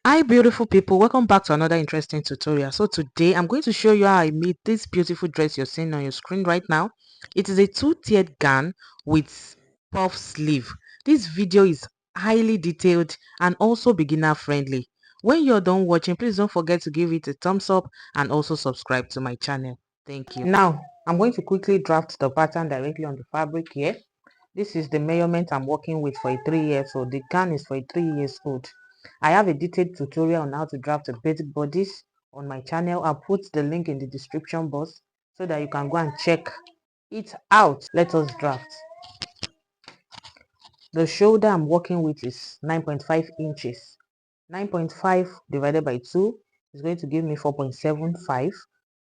Hi beautiful people, welcome back to another interesting tutorial. So today I'm going to show you how I made this beautiful dress you're seeing on your screen right now. It is a two-tiered gown with puff sleeve. This video is highly detailed and also beginner friendly. When you're done watching, please don't forget to give it a thumbs up and also subscribe to my channel. Thank you. Now I'm going to quickly draft the pattern directly on the fabric here. This is the measurement I'm working with for a 3-year old. The gown is for a 3 years old. I have a detailed tutorial on how to draft a basic bodice on my channel. I'll put the link in the description box so that you can go and check it out. Let us draft. The shoulder I'm working with is 9.5 inches. 9.5 divided by 2 is going to give me 4.75.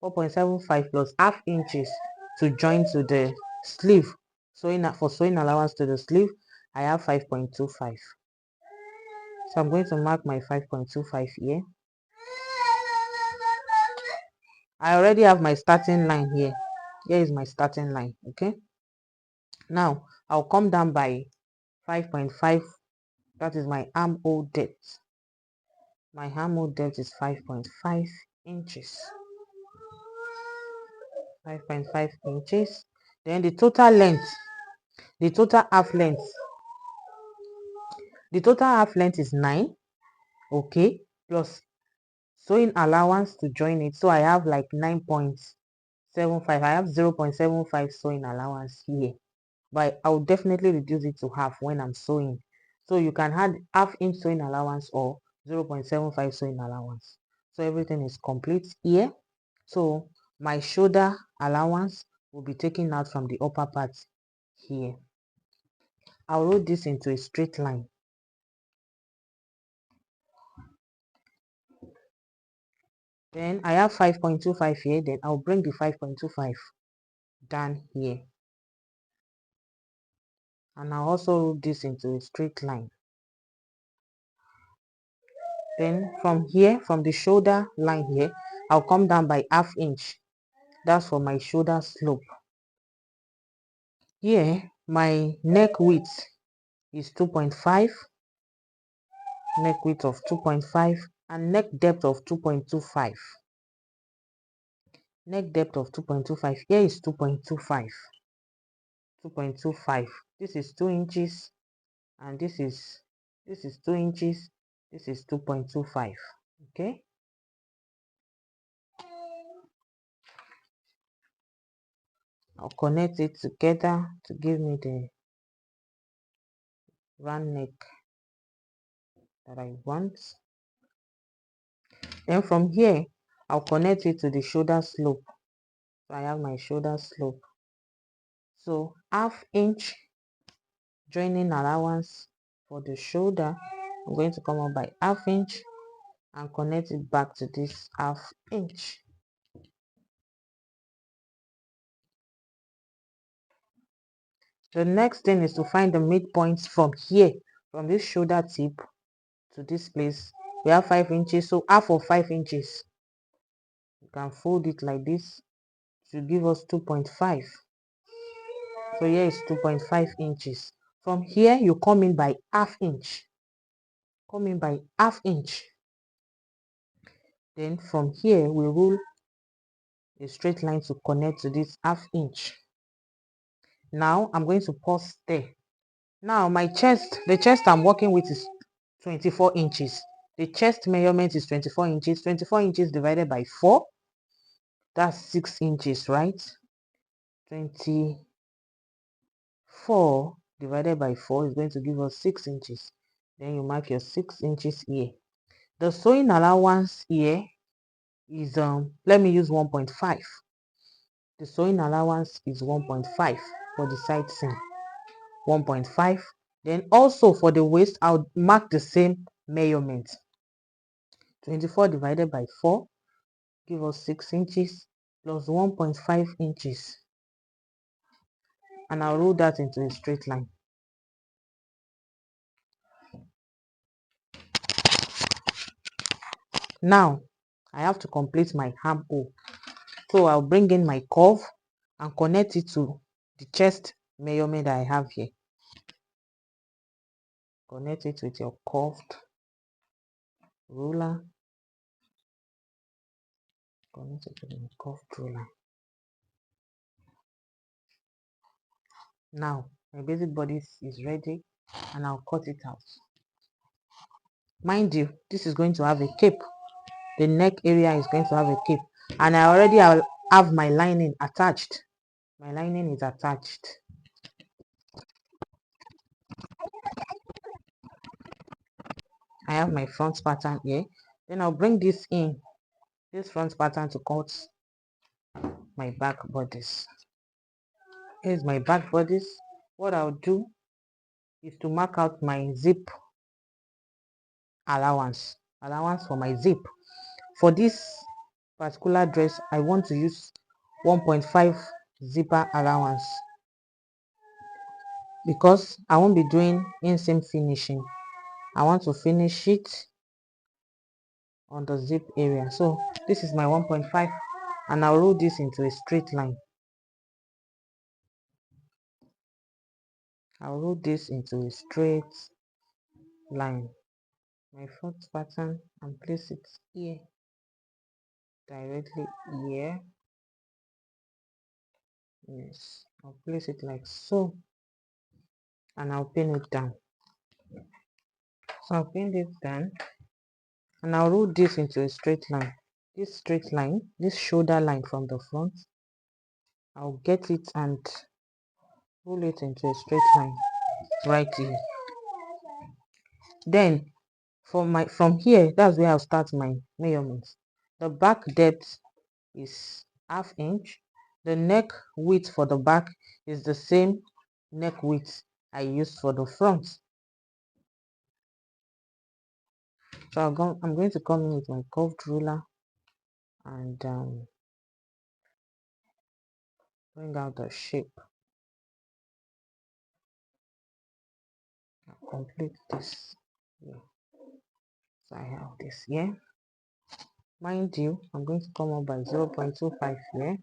4.75 plus half inches to join to the sleeve. For sewing allowance to the sleeve, I have 5.25. So I'm going to mark my 5.25 here. I already have my starting line here. Here is my starting line. Okay. Now I'll come down by 5.5. That is my armhole depth. My armhole depth is 5.5 inches. 5.5 inches. Then the total length, the total half length is 9. Okay, plus sewing allowance to join it, so I have like 9.75. I have 0.75 sewing allowance here, but I will definitely reduce it to half when I'm sewing. So you can add half-inch sewing allowance or 0.75 sewing allowance. So everything is complete here. So my shoulder allowance will be taken out from the upper part here. I'll roll this into a straight line. Then I have 5.25 here. Then I'll bring the 5.25 down here. And I'll also roll this into a straight line. Then from here, from the shoulder line here, I'll come down by half inch. That's for my shoulder slope. Here, my neck width is 2.5. Neck width of 2.5 and neck depth of 2.25. Neck depth of 2.25. Here is 2.25. 2.25. This is 2 inches and this is 2 inches. This is 2.25. Okay. I'll connect it together to give me the round neck that I want. Then from here, I'll connect it to the shoulder slope. So I have my shoulder slope. So half inch joining allowance for the shoulder. I'm going to come up by half inch and connect it back to this half inch. The next thing is to find the midpoints from here, from this shoulder tip to this place. We have 5 inches, so half of 5 inches. You can fold it like this to give us 2.5. So here is 2.5 inches. From here, you come in by half inch. Come in by half inch. Then from here, we rule a straight line to connect to this half inch. Now I'm going to pause there. Now my chest, the chest I'm working with is 24 inches. The chest measurement is 24 inches. 24 inches divided by 4. That's 6 inches, right? 24 divided by 4 is going to give us 6 inches. Then you mark your 6 inches here. The sewing allowance here is, let me use 1.5. The sewing allowance is 1.5 for the side seam. 1.5. Then also for the waist, I'll mark the same measurement. 24 divided by 4 give us 6 inches plus 1.5 inches. And I'll roll that into a straight line. Now, I have to complete my armhole. So I'll bring in my curve and connect it to the chest measurement that I have here. Connect it with your curved ruler, connect it to the curved ruler. Now my basic body is ready and I'll cut it out. Mind you, this is going to have a cape. The neck area is going to have a cape, and I already have my lining attached. My lining is attached. I have my front pattern here. Then I'll bring this in, this front pattern, to cut my back bodies. Here's my back bodies. What I'll do is to mark out my zip allowance for my zip. For this particular dress, I want to use 1.5 zipper allowance because I won't be doing inseam finishing. I want to finish it on the zip area. So this is my 1.5, and I'll roll this into a straight line. I'll roll this into a straight line. My front pattern, and place it here, directly here. Yes, I'll place it like so, and I'll pin it down. So I'll pin it down, and I'll roll this into a straight line. This straight line, this shoulder line from the front, I'll get it and roll it into a straight line right here. Then from here, that's where I'll start my measurements. The back depth is ½ inch. The neck width for the back is the same neck width I used for the front. So I'm going to come in with my curved ruler and bring out the shape. I'll complete this here. So I have this here. Mind you, I'm going to come up by 0.25 here,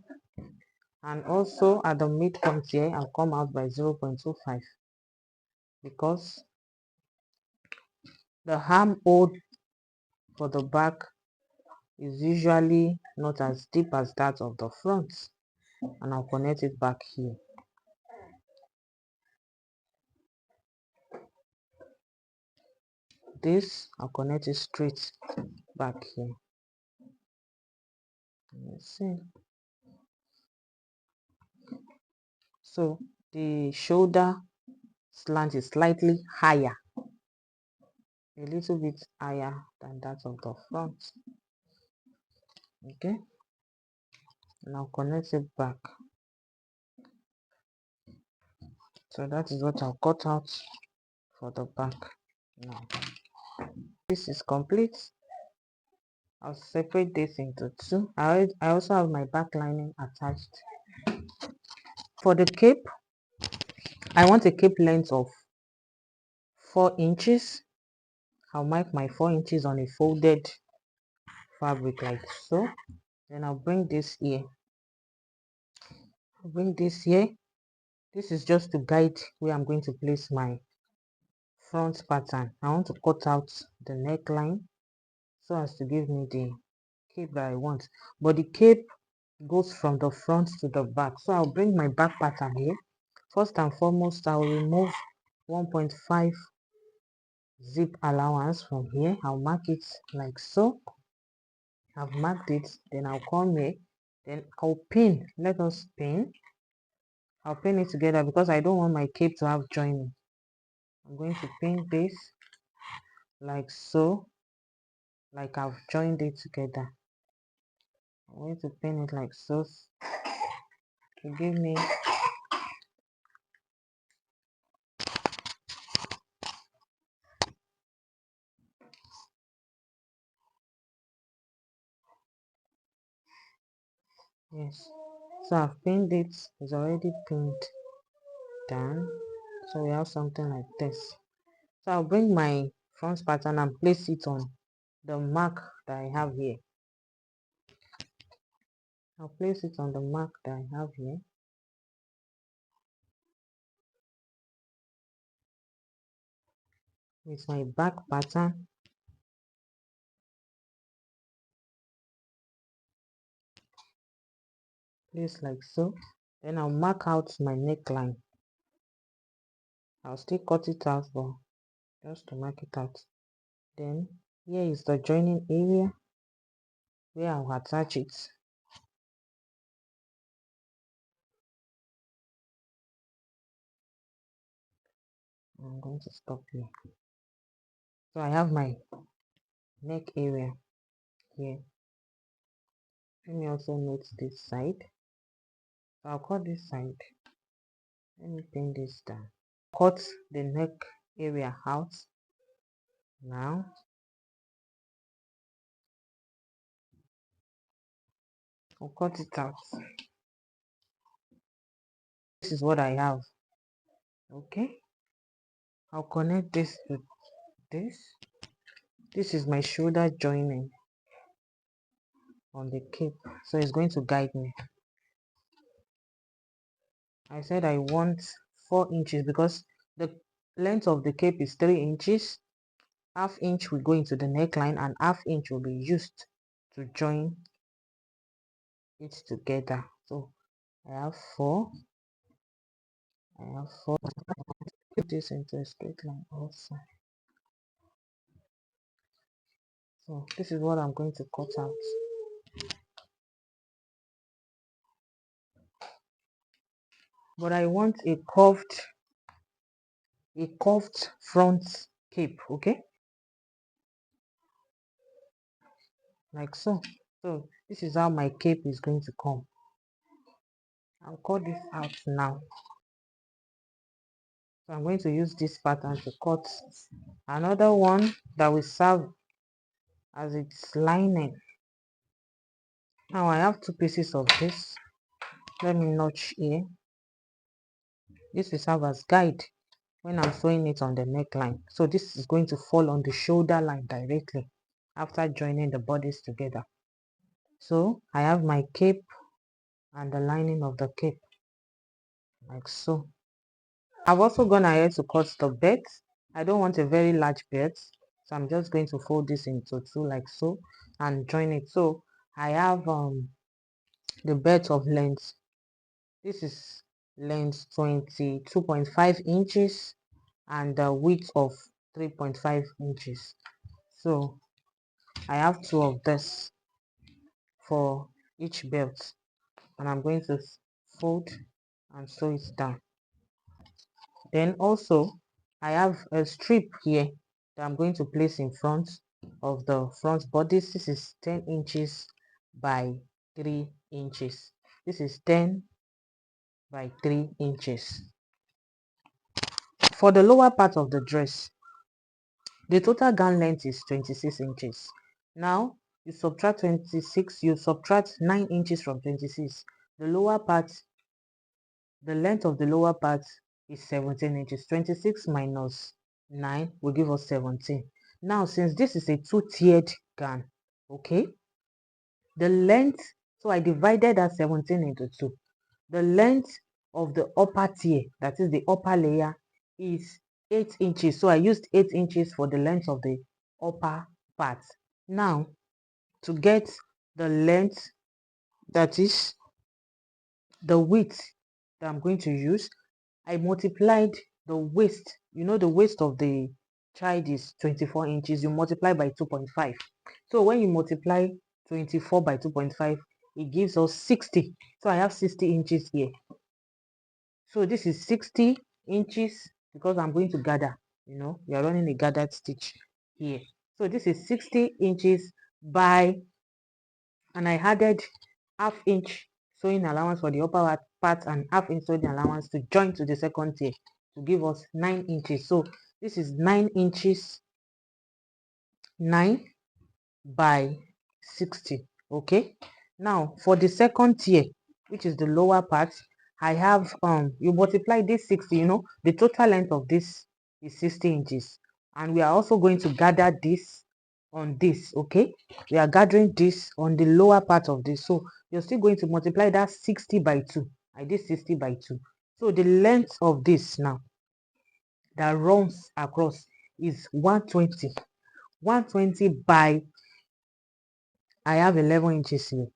and also at the midpoint here I'll come out by 0.25 because the armhole for the back is usually not as deep as that of the front, and I'll connect it back here. This I'll connect it straight back here. Let's see. So the shoulder slant is slightly higher, a little bit higher than that of the front. Okay, now connect it back. So that is what I'll cut out for the back. Now this is complete. I'll separate this into two. I also have my back lining attached. For the cape, I want a cape length of 4 inches. I'll mark my 4 inches on a folded fabric like so. Then I'll bring this here. This is just to guide where I'm going to place my front pattern. I want to cut out the neckline so as to give me the cape that I want, but the cape goes from the front to the back. So I'll bring my back pattern here. First and foremost, I'll remove 1.5 zip allowance from here. I'll mark it like so. I've marked it. Then I'll come here. Then I'll pin. Let us pin. I'll pin it together because I don't want my cape to have joining. I'm going to pin this like so, like I've joined it together. I'm going to pin it like so to give me yes. So I've pinned it. It's already pinned down. So we have something like this. So I'll bring my front pattern and place it on the mark that I have here. I'll place it on the mark that I have here. With my back pattern. This like so. Then I'll mark out my neckline. I'll still cut it out, but just to mark it out. Then here is the joining area where I'll attach it. I'm going to stop here. So I have my neck area here. Let me also note this side. So I'll cut this side. Let me pin this down. Cut the neck area out. Now I'll cut it out. This is what I have. Okay. I'll connect this to this. This is my shoulder joining on the cape. So it's going to guide me. I said I want 4 inches because the length of the cape is 3 inches. Half inch will go into the neckline and half inch will be used to join it together. So I have 4. I have 4. Put this into a straight line also. So this is what I'm going to cut out. But I want a curved front cape, okay? Like so. So this is how my cape is going to come. I'll cut this out now. So I'm going to use this pattern to cut another one that will serve as its lining. Now I have 2 pieces of this. Let me notch here. This will serve as guide when I'm sewing it on the neckline. So this is going to fall on the shoulder line directly after joining the bodies together. So I have my cape and the lining of the cape like so. I've also gone ahead to cut the belt. I don't want a very large belt, so I'm just going to fold this into 2 like so and join it. So I have the belt of length. This is length 22.5 inches and the width of 3.5 inches. So I have 2 of this for each belt, and I'm going to fold and sew it down. Then also I have a strip here that I'm going to place in front of the front body. This is 10 inches by 3 inches. This is 10 by 3 inches. For the lower part of the dress, the total gown length is 26 inches. Now you subtract 26, you subtract 9 inches from 26. The lower part, the length of the lower part is 17 inches. 26 minus 9 will give us 17. Now since this is a 2-tiered gown, okay, the length, so I divided that 17 into 2. The length of the upper tier, that is the upper layer, is 8 inches. So I used 8 inches for the length of the upper part. Now to get the length, that is the width that I'm going to use, I multiplied the waist. You know the waist of the child is 24 inches. You multiply by 2.5. So when you multiply 24 by 2.5, it gives us 60. So I have 60 inches here. So this is 60 inches because I'm going to gather. You know, we are running a gathered stitch here. So this is 60 inches by, and I added half inch sewing allowance for the upper part and half inch sewing allowance to join to the second tier to give us 9 inches. So this is 9 inches, 9 by 60. Okay, now for the second tier, which is the lower part, I have you multiply this 60. You know the total length of this is 60 inches, and we are also going to gather this on this. Okay, we are gathering this on the lower part of this, so you're still going to multiply that 60 by 2. I did 60 by 2. So the length of this now that runs across is 120. 120 by, I have 11 inches here.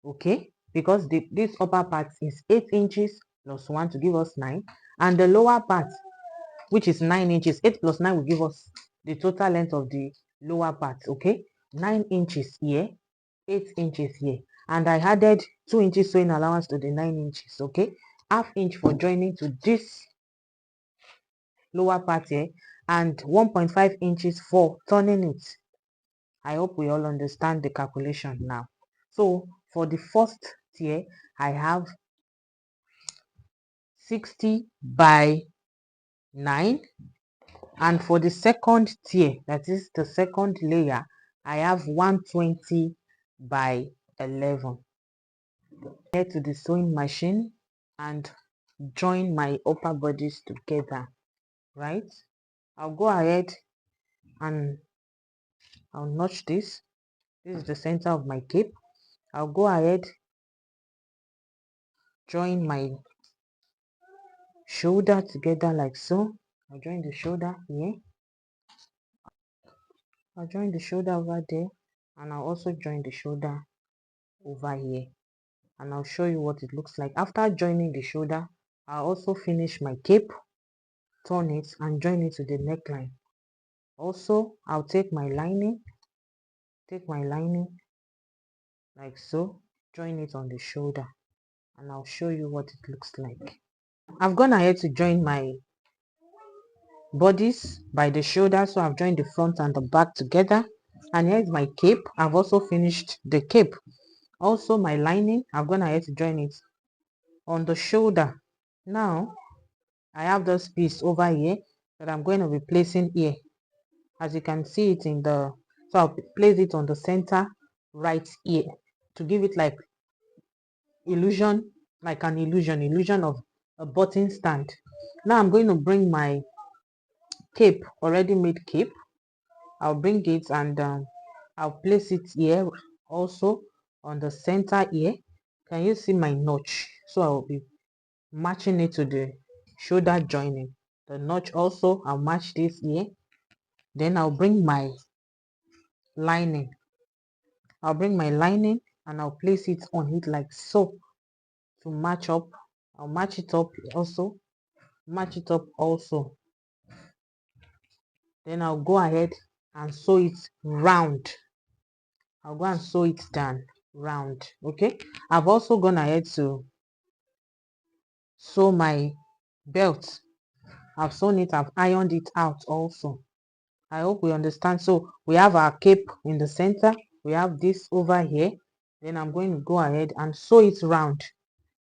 Okay, because this upper part is 8 inches plus 1 to give us 9, and the lower part, which is 9 inches. 8 plus 9 will give us the total length of the lower part. Okay, 9 inches here, 8 inches here, and I added 2 inches sewing allowance to the 9 inches. Okay, half inch for joining to this lower part here, and 1.5 inches for turning it. I hope we all understand the calculation now. So for the first tier, I have 60 by 9, and for the second tier, that is the second layer, I have 120 by 11. Head to the sewing machine and join my upper bodies together, right? I'll go ahead and I'll notch this. This is the center of my cape. I'll go ahead, join my shoulder together like so. I'll join the shoulder here. I'll join the shoulder over there, and I'll also join the shoulder over here, and I'll show you what it looks like. After joining the shoulder, I'll also finish my cape, turn it, and join it to the neckline. Also, I'll take my lining like so, join it on the shoulder, and I'll show you what it looks like. I've gone ahead to join my bodies by the shoulder, so I've joined the front and the back together, and here's my cape. I've also finished the cape. Also my lining, I've gone ahead to join it on the shoulder. Now I have this piece over here that I'm going to be placing here. As you can see it in the, so I'll place it on the center right here to give it like illusion, like an illusion of a button stand. Now I'm going to bring my cape, already made cape. I'll bring it and I'll place it here also on the center here. Can you see my notch? So I'll be matching it to the shoulder joining. The notch also, I'll match this here. Then I'll bring my lining. I'll bring my lining and I'll place it on it like so to match up. I'll match it up also. Match it up also. Then I'll go ahead and sew it round. I'll go and sew it down round. Okay, I've also gone ahead to sew my belt. I've sewn it, I've ironed it out also. I hope we understand. So we have our cape in the center, we have this over here. Then I'm going to go ahead and sew it round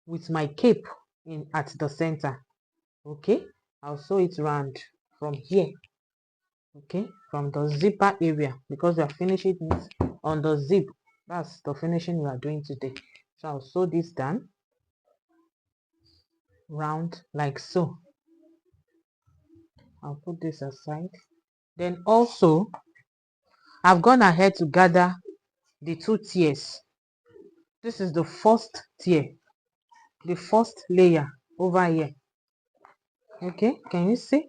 with my cape in at the center. Okay, I'll sew it round from here. Okay, from the zipper area, because we are finishing it on the zip. That's the finishing we are doing today. So I'll sew this down round like so. I'll put this aside. Then also I've gone ahead to gather the 2 tiers. This is the first tier, the first layer over here. Okay, can you see?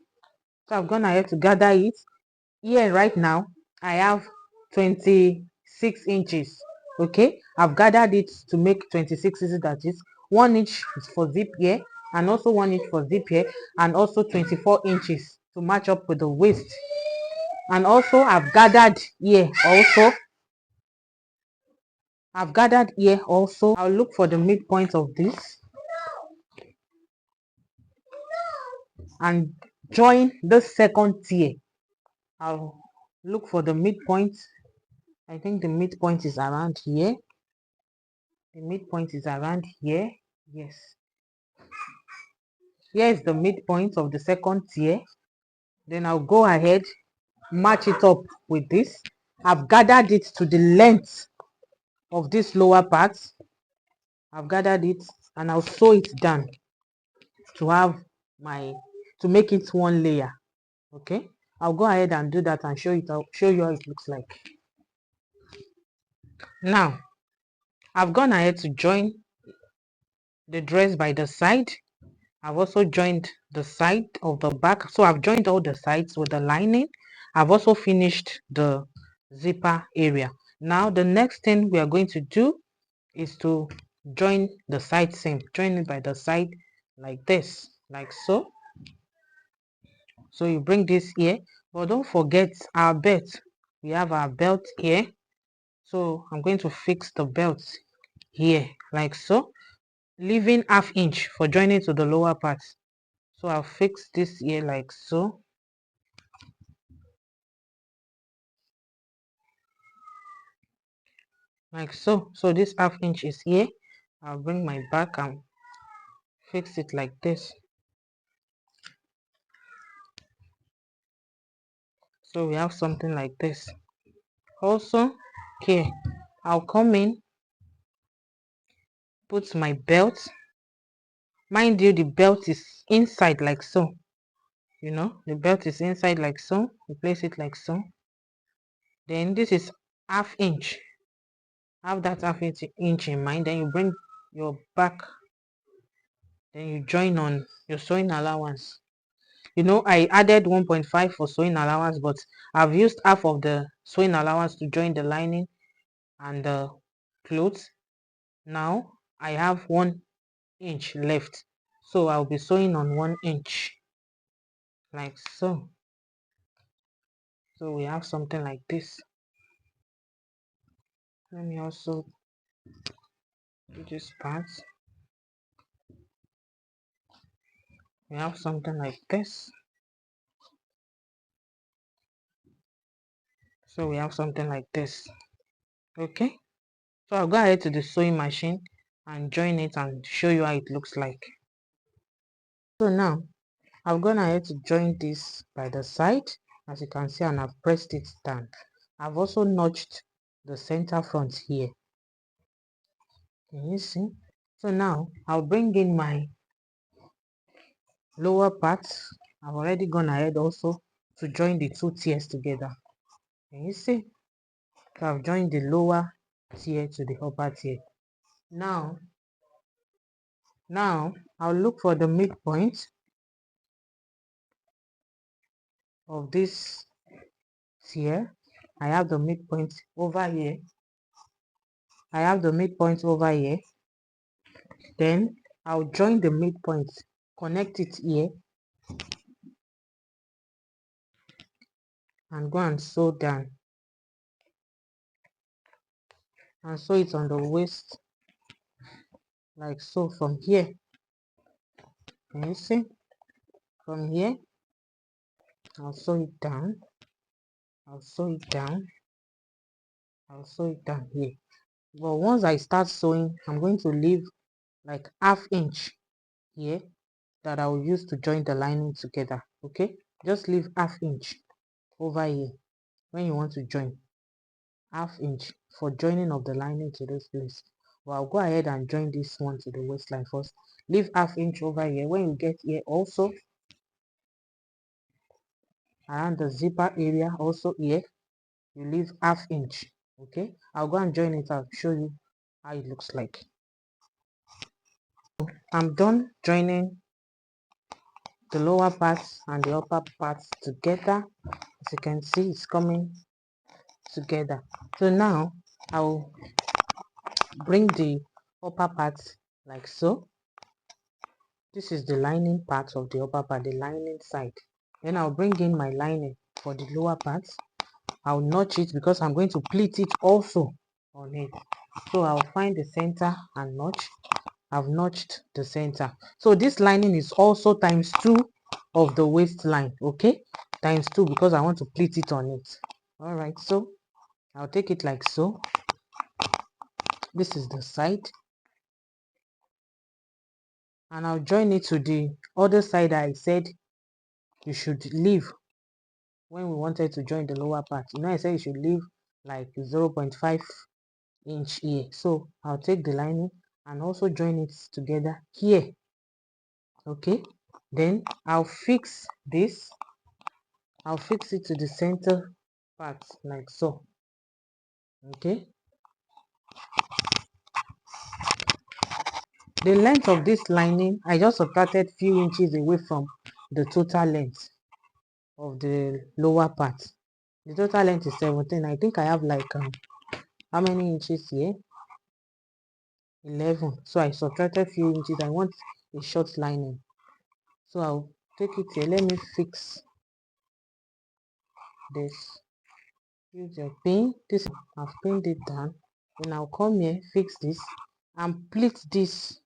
So I've gone ahead to gather it. Here right now I have 26 inches. Okay, I've gathered it to make 26 inches. That is 1 inch is for zip here, and also 1 inch for zip here, and also 24 inches to match up with the waist. And also I've gathered here also. I'll look for the midpoint of this and join the second tier. I'll look for the midpoint. I think the midpoint is around here. The midpoint is around here. Yes. Here is the midpoint of the second tier. Then I'll go ahead, match it up with this. I've gathered it to the length of this lower part. I've gathered it and I'll sew it down to have to make it one layer. Okay, I'll go ahead and do that and show you how it looks like. Now I've gone ahead to join the dress by the side. I've also joined the side of the back, so I've joined all the sides with the lining. I've also finished the zipper area. Now the next thing we are going to do is to join the side seam, join it by the side like this, like so. So you bring this here, but don't forget our belt. We have our belt here, so I'm going to fix the belt here like so, leaving ½ inch for joining to the lower part. So I'll fix this here like so. Like so. So this ½ inch is here. I'll bring my back and fix it like this. So we have something like this. Also here, I'll come in, put my belt. Mind you, the belt is inside like so. You know, the belt is inside like so. You place it like so. Then this is ½ inch. Have that ½ inch in mind. Then you bring your back. Then you join on your sewing allowance. You know, I added 1.5 for sewing allowance, but I've used half of the sewing allowance to join the lining and the clothes. Now I have 1 inch left, so I'll be sewing on 1 inch like so. So we have something like this. Let me also do this part. We have something like this. So we have something like this. Okay, so I'll go ahead to the sewing machine and join it and show you how it looks like. So now I've gone ahead to join this by the side, as you can see, and I've pressed it down. I've also notched the center front here. Can you see? So now I'll bring in my lower part. I've already gone ahead also to join the two tiers together. Can you see? So I've joined the lower tier to the upper tier. Now I'll look for the midpoint of this tier. I have the midpoint over here. Then I'll join the midpoint, connect it here, and go and sew down, and sew it on the waist like so from here. Can you see? From here I'll sew it down, I'll sew it down, I'll sew it down here. But once I start sewing, I'm going to leave like ½ inch here that I will use to join the lining together. Okay, just leave ½ inch over here when you want to join, ½ inch for joining of the lining to this place. Well, I'll go ahead and join this one to the waistline first. Leave ½ inch over here. When you get here, also around the zipper area, also here, you leave ½ inch. Okay, I'll go and join it. I'll show you how it looks like. I'm done joining the lower parts and the upper parts together. As you can see, it's coming together. So now I'll bring the upper parts like so. This is the lining part of the upper part, the lining side. Then I'll bring in my lining for the lower parts. I'll notch it because I'm going to pleat it also on it. So I'll find the center and notch. I've notched the center. So this lining is also ×2 of the waistline. Okay, ×2 because I want to pleat it on it. All right, so I'll take it like so. This is the side, and I'll join it to the other side. I said you should leave when we wanted to join the lower part. You know, I said you should leave like 0.5 inch here. So I'll take the lining and also join it together here. Okay, then I'll fix this. I'll fix it to the center part like so. Okay, the length of this lining, I just subtracted few inches away from the total length of the lower part. The total length is 17. I think I have like how many inches here? 11. So I subtracted few inches. I want a short lining. So I'll take it here. Let me fix this. Use your pin. This I've pinned it down. Then I'll come here, fix this, and pleat this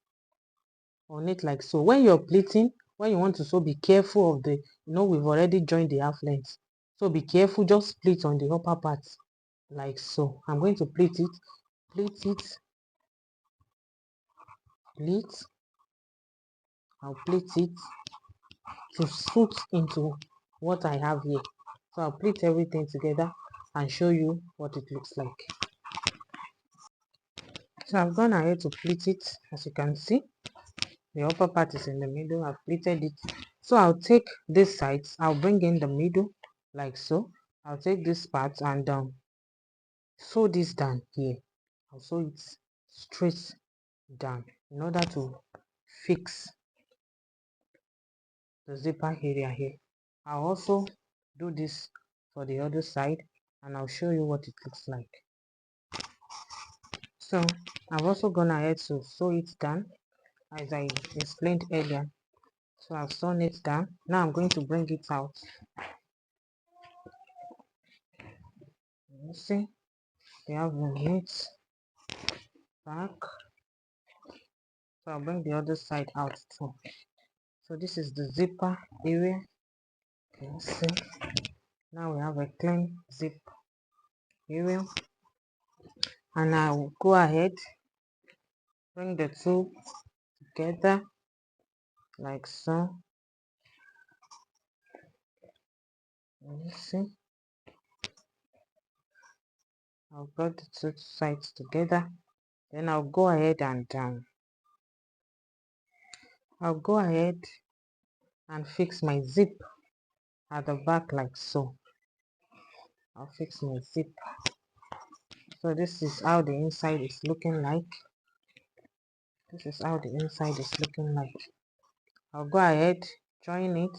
on it like so. When you're pleating, when you want to sew, be careful of the, we've already joined the half length. So be careful, just pleat on the upper part like so. I'm going to pleat it, pleat, I'll pleat it to suit into what I have here. So I'll pleat everything together and show you what it looks like. So I've gone ahead to pleat it. As you can see, the upper part is in the middle. I've pleated it. So I'll take this side, I'll bring in the middle like so. I'll take this part and sew this down here. I'll sew it straight down in order to fix the zipper area here. I'll also do this for the other side and I'll show you what it looks like. So I've also gone ahead to sew it down as I explained earlier. So I've sewn it down. Now I'm going to bring it out. You see, we have the neat back. So I'll bring the other side out too. So this is the zipper area. You see, now we have a clean zip area, and I'll go ahead, bring the two together like so. You see, I'll put the two sides together. Then I'll go ahead and fix my zip at the back like so. I'll fix my zip. So this is how the inside is looking like. This is how the inside is looking like. I'll go ahead, join it,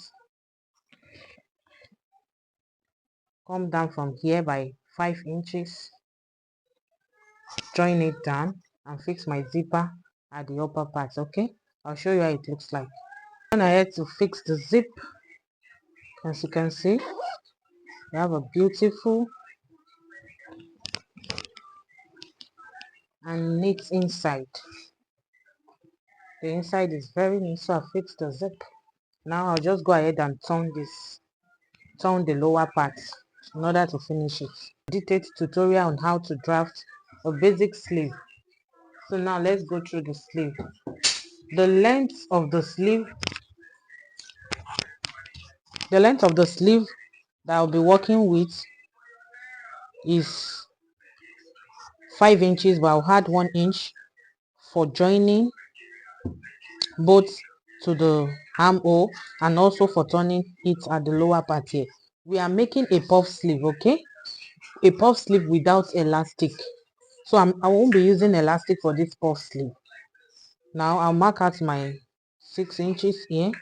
come down from here by 5 inches, join it down and fix my zipper at the upper part. Okay, I'll show you how it looks like. Then I had to fix the zip. As you can see, we have a beautiful and neat inside. The inside is very neat, so I fixed the zip. Now I'll just go ahead and turn the lower part in order to finish it. Detailed tutorial on how to draft a basic sleeve. So now let's go through the sleeve. The length of the sleeve that I'll be working with is 5 inches, but I'll add 1 inch for joining both to the armhole and also for turning it at the lower part here. We are making a puff sleeve, okay? A puff sleeve without elastic. So I won't be using elastic for this puff sleeve. Now I'll mark out my 6 inches here.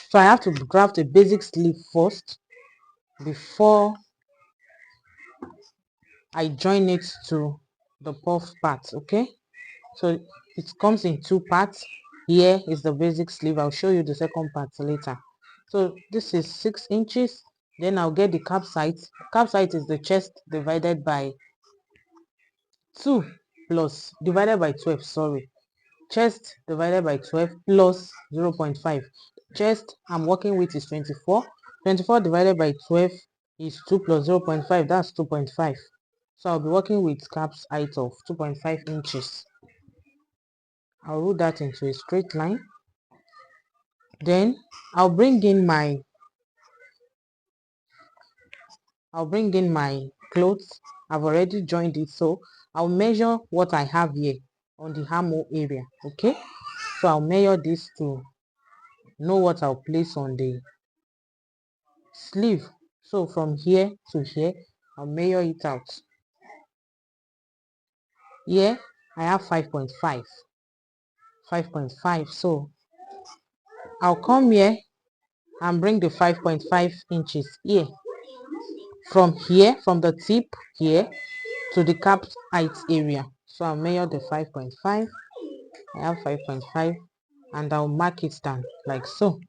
So I have to draft a basic sleeve first before I join it to the puff part. Okay, so it comes in 2 parts. Here is the basic sleeve. I'll show you the second part later. So this is 6 inches. Then I'll get the cap side. Cap side is the chest divided by 2 plus divided by 12, sorry, chest divided by 12 plus 0.5. Chest I'm working with is 24. 24 divided by 12 is 2 plus 0.5, that's 2.5. So I'll be working with cap's height of 2.5 inches. I'll root that into a straight line. Then I'll bring in my clothes. I've already joined it, so I'll measure what I have here on the armhole area. Okay, so I'll measure this to know what I'll place on the sleeve. So from here to here, I'll measure it out. Here I have 5.5. So I'll come here and bring the 5.5 inches here, from the tip here to the cap height area. So I'll measure the 5.5. I have 5.5, and I'll mark it down like so.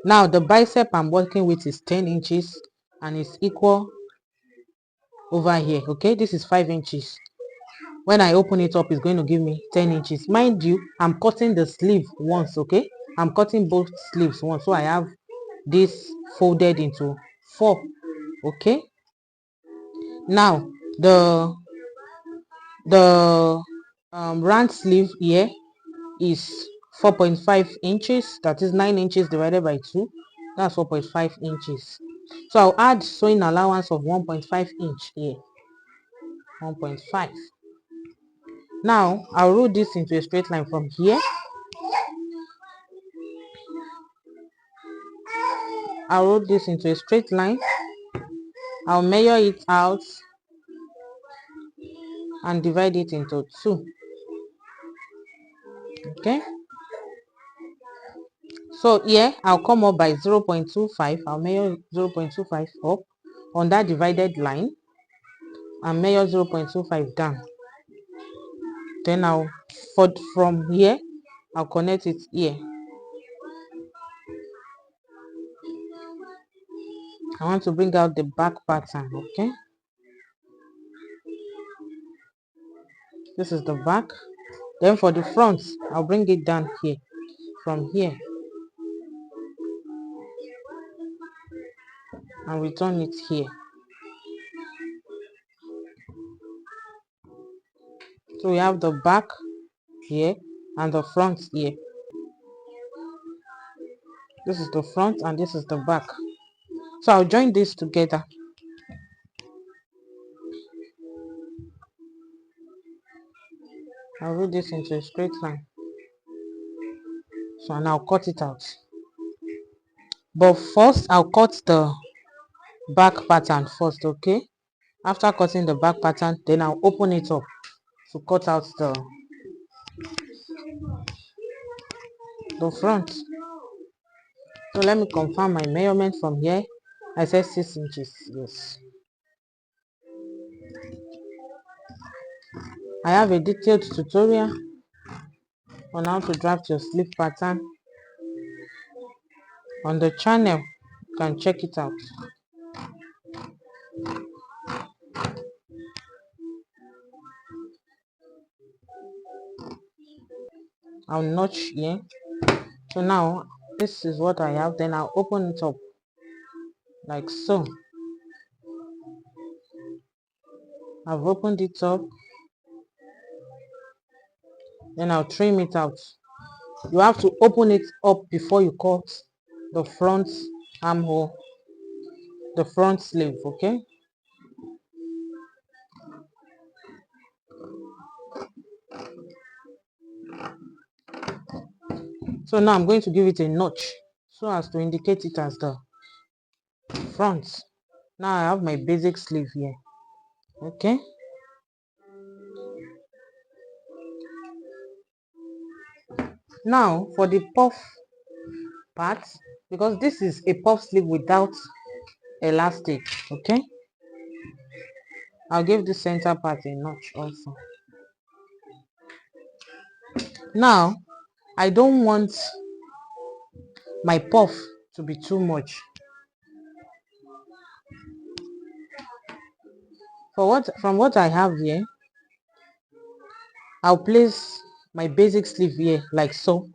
Now the bicep I'm working with is 10 inches and it's equal over here. Okay, this is 5 inches. When I open it up, it's going to give me 10 inches. Mind you, I'm cutting the sleeve once. Okay, I'm cutting both sleeves once, so I have this folded into 4. Okay, now the round sleeve here is 4.5 inches. That is 9 inches divided by 2. That's 4.5 inches. So I'll add sewing allowance of 1.5 inch here. 1.5. Now I'll roll this into a straight line from here. I'll roll this into a straight line. I'll measure it out and divide it into 2. Okay, so here I'll come up by 0.25. I'll measure 0.25 up on that divided line and measure 0.25 down. Then from here I'll connect it here. I want to bring out the back pattern. Okay, this is the back. Then for the front, I'll bring it down here. From here and return it here. So we have the back here and the front here. This is the front and this is the back. So I'll join this together. I'll roll this into a straight line. So now I'll cut it out. But first I'll cut the back pattern first. Okay, after cutting the back pattern, then I'll open it up to cut out the front. So let me confirm my measurement from here. I said 6 inches. Yes, I have a detailed tutorial on how to draft your sleeve pattern on the channel. You can check it out. I'll notch here. So now this is what I have. Then I'll open it up like so. I've opened it up. Then I'll trim it out. You have to open it up before you cut the front armhole, the front sleeve. Okay, so now I'm going to give it a notch so as to indicate it as the front. Now I have my basic sleeve here. Okay, now for the puff part, because this is a puff sleeve without elastic. Okay, I'll give the center part a notch also. Now I don't want my puff to be too much. From what I have here, I'll place my basic sleeve here like so.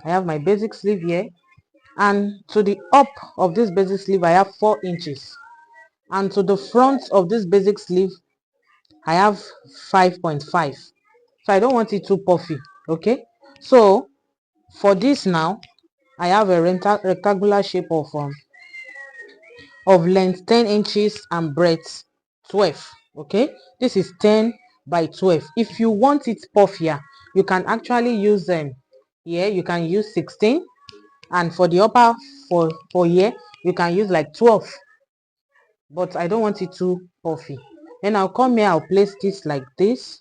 I have my basic sleeve here, and to the up of this basic sleeve I have 4 inches, and to the front of this basic sleeve I have 5.5. So I don't want it too puffy. Okay, so for this now I have a rectangular shape of length 10 inches and breadth 12. Okay, this is 10 by 12. If you want it puffier, you can actually use them here. You can use 16, and for the upper for here you can use like 12, but I don't want it too puffy. Then I'll come here, I'll place this like this.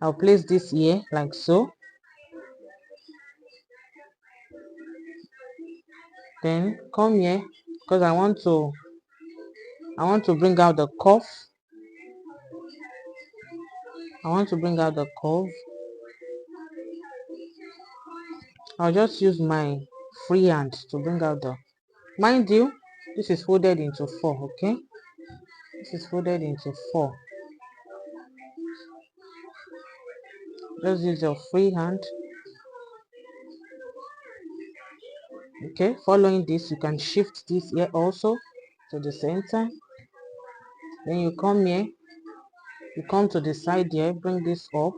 I'll place this here like so. Then come here, because I want to bring out the cuff. I want to bring out the curve. I'll just use my free hand to bring out the, mind you, this is folded into four. Okay, this is folded into four. Just use your free hand. Okay, following this, you can shift this here also to the center. Then you come here, you come to the side here, bring this up.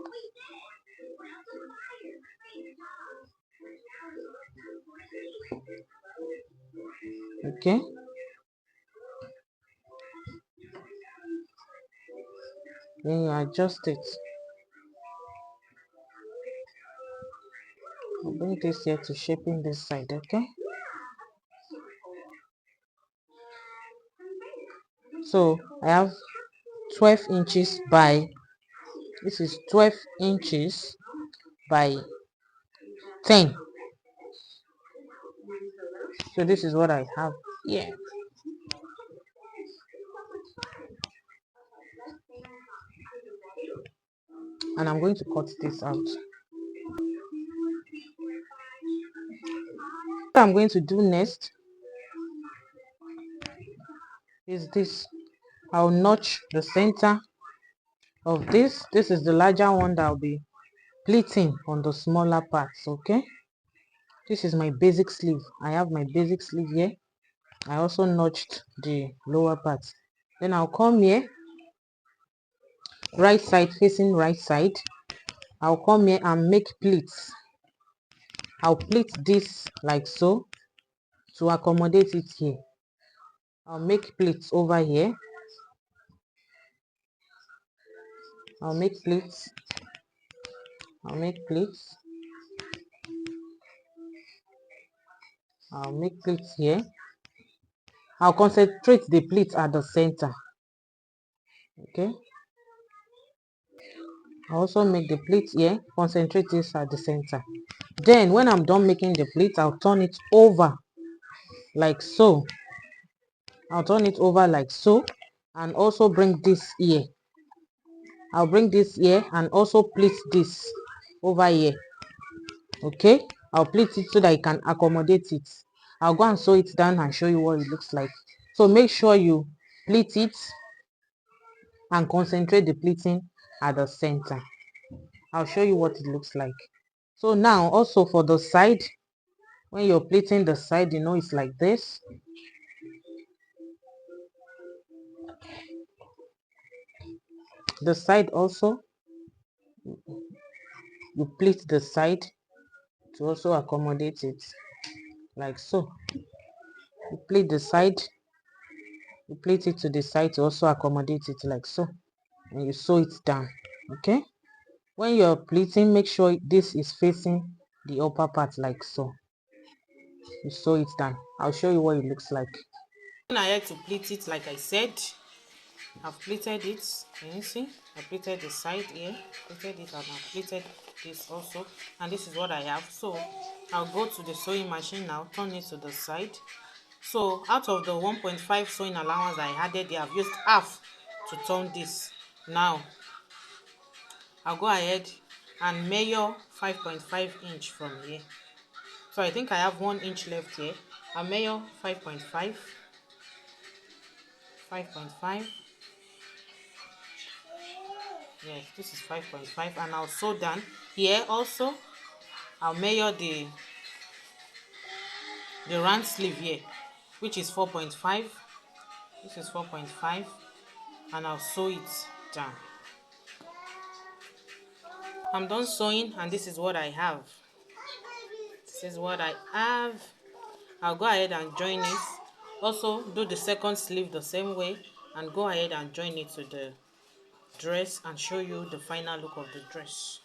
Okay, then you adjust it. I'll bring this here to shaping this side. Okay, so I have 12 inches by, this is 12 inches by 10. So this is what I have here. And I'm going to cut this out. What I'm going to do next is this. I'll notch the center of this. This is the larger one that I'll be pleating on the smaller parts. Okay, this is my basic sleeve. I have my basic sleeve here. I also notched the lower parts. Then I'll come here, right side facing right side. I'll come here and make pleats. I'll pleat this like so to accommodate it here. I'll make pleats over here. I'll make pleats. I'll make pleats. I'll make pleats here. I'll concentrate the pleats at the center. Okay, I'll also make the pleats here, concentrate this at the center. Then when I'm done making the pleats, I'll turn it over like so. I'll turn it over like so, and also bring this here. I'll bring this here and also pleat this over here. Okay, I'll pleat it so that I can accommodate it. I'll go and sew it down and show you what it looks like. So make sure you pleat it and concentrate the pleating at the center. I'll show you what it looks like. So now also for the side, when you're pleating the side, you know it's like this. The side also, you pleat the side to also accommodate it like so. You pleat the side, you pleat it to the side to also accommodate it like so, and you sew it down. Okay, when you're pleating, make sure this is facing the upper part like so. You sew it down. I'll show you what it looks like. When I had to pleat it, like I said, I've pleated it. Can you see? I pleated the side here, pleated it, and I've pleated this also. And this is what I have. So I'll go to the sewing machine now, turn it to the side. So out of the 1.5 sewing allowance I added there, I've used half to turn this. Now I'll go ahead and measure 5.5 inch from here. So I think I have 1 inch left here. I'll measure 5.5. 5.5. Yes, this is 5.5, and I'll sew down here also. I'll measure the round sleeve here, which is 4.5. This is 4.5, and I'll sew it down. I'm done sewing, and this is what I have. This is what I have. I'll go ahead and join it. Also do the second sleeve the same way, and go ahead and join it to the dress and show you the final look of the dress.